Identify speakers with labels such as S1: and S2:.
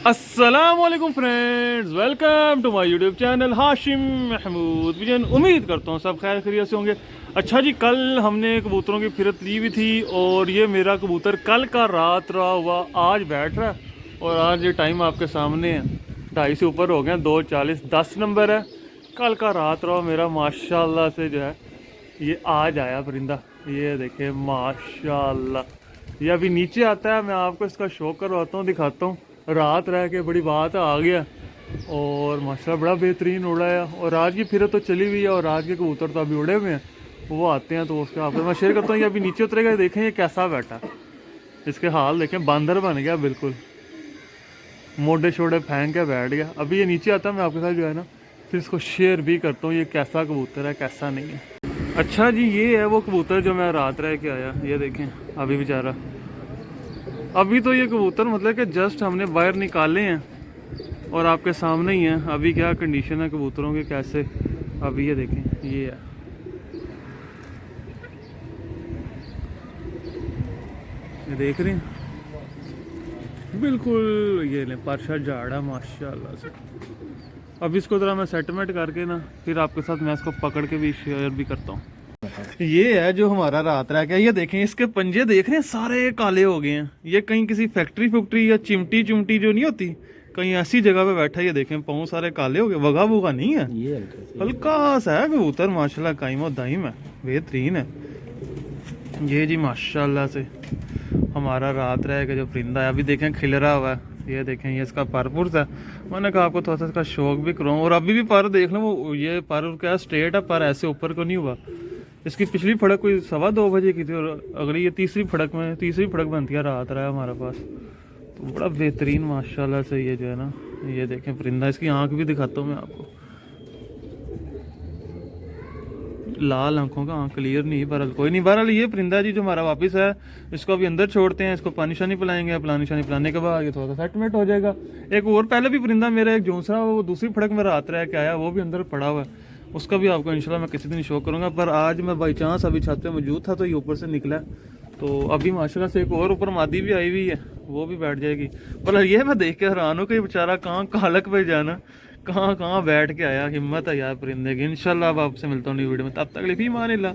S1: अस्सलामुअलैकुम friends, welcome to my YouTube channel Hashim Mahmood vision. उम्मीद करता हूँ सब खैर खैरियत से होंगे। अच्छा जी, कल हमने कबूतरों की फिरत ली हुई थी और ये मेरा कबूतर कल का रात रहा हुआ आज बैठ रहा है। और आज ये टाइम आपके सामने है, 2:30 से ऊपर हो गए, 2:40, 10 नंबर है। कल का रात रहा मेरा माशाल्लाह से जो है ये आज आया परिंदा। ये देखे माशाल्लाह, ये अभी नीचे आता है, मैं आपको इसका शो करवाता हूँ, दिखाता हूँ। रात रह के बड़ी बात आ गया और माशाल्लाह बड़ा बेहतरीन उड़ा है। और आज की फिर तो चली हुई है और आज के कबूतर तो अभी उड़े हुए हैं, वो आते हैं तो उसके आपको मैं शेयर करता हूँ। ये अभी नीचे उतरेगा, देखें ये कैसा बैठा, इसके हाल देखें, बंदर बन गया बिल्कुल, मोटे शोडे फेंक के बैठ गया। अभी ये नीचे आता है, मैं आपके साथ जो है ना फिर इसको शेयर भी करता हूँ ये कैसा कबूतर है कैसा नहीं है। अच्छा जी, ये है वो कबूतर जो मैं रात रह के आया। ये देखें अभी बेचारा, अभी तो ये कबूतर मतलब कि जस्ट हमने बाहर निकाले हैं और आपके सामने ही है अभी क्या कंडीशन है कबूतरों के कैसे। अभी ये देखें, ये है, ये देख रहे हैं बिल्कुल, ये ले परशा झाड़ा माशाल्लाह से। अब इसको ज़रा मैं सेटलमेंट करके ना फिर आपके साथ मैं इसको पकड़ के भी शेयर भी करता हूँ। ये है जो हमारा रात रह गया। ये देखें इसके पंजे देख रहे हैं, सारे काले हो गए हैं। ये कहीं किसी फैक्ट्री या चिमटी चुमटी जो नहीं होती, कहीं ऐसी जगह पे बैठा है। ये देखें पाँव सारे काले हो गए, वगा वगा नहीं है,
S2: ये
S1: हल्का सा है कबूतर माशाल्लाह, कायमो दाइम है, बेहतरीन है। ये जी माशाल्लाह से हमारा रात रह गया जो परिंदा है, अभी देखें खिल रहा हुआ है। ये देखें ये इसका परपुर है, मैंने कहा आपको थोड़ा सा इसका शौक भी करूँ। और अभी भी पर देख लो, वो ये पर क्या स्ट्रेट है, पर ऐसे ऊपर को नहीं हुआ। इसकी पिछली फड़क कोई 2:15 बजे की थी और अगली ये तीसरी फड़क बनती है रात रहा है हमारे पास। तो बड़ा बेहतरीन माशाल्लाह से ये जो है ना, ये देखें परिंदा, इसकी आंख भी दिखाता हूँ मैं आपको, लाल आंखों का, आंख क्लियर नहीं, बहरहाल कोई नहीं। बहरहाल ये परिंदा जी जो हमारा वापस है, इसको अभी अंदर छोड़ते हैं, इसको पानी शानी पिलाएंगे। पानी शानी पिलाने के बाद ये थोड़ा सा सेटलमेंट हो जाएगा। एक और पहले भी परिंदा मेरा एक जोंसरा, वो दूसरी फड़क में रात रह के आया, वो भी अंदर पड़ा हुआ है, उसका भी आपको इंशाल्लाह मैं किसी दिन शो करूंगा। पर आज मैं बाई चांस अभी छत पे मौजूद था तो ये ऊपर से निकला, तो अभी माशाल्लाह से एक और ऊपर मादी भी आई हुई है, वो भी बैठ जाएगी। पर ये मैं देख के हैरान हूँ कि बेचारा कहाँ कालक पे जाना, कहाँ कहाँ बैठ के आया। हिम्मत है यार परिंदे की। इंशाल्लाह अब आपसे मिलता हूँ नई वीडियो में, तब तक के लिए फी मान अल्लाह।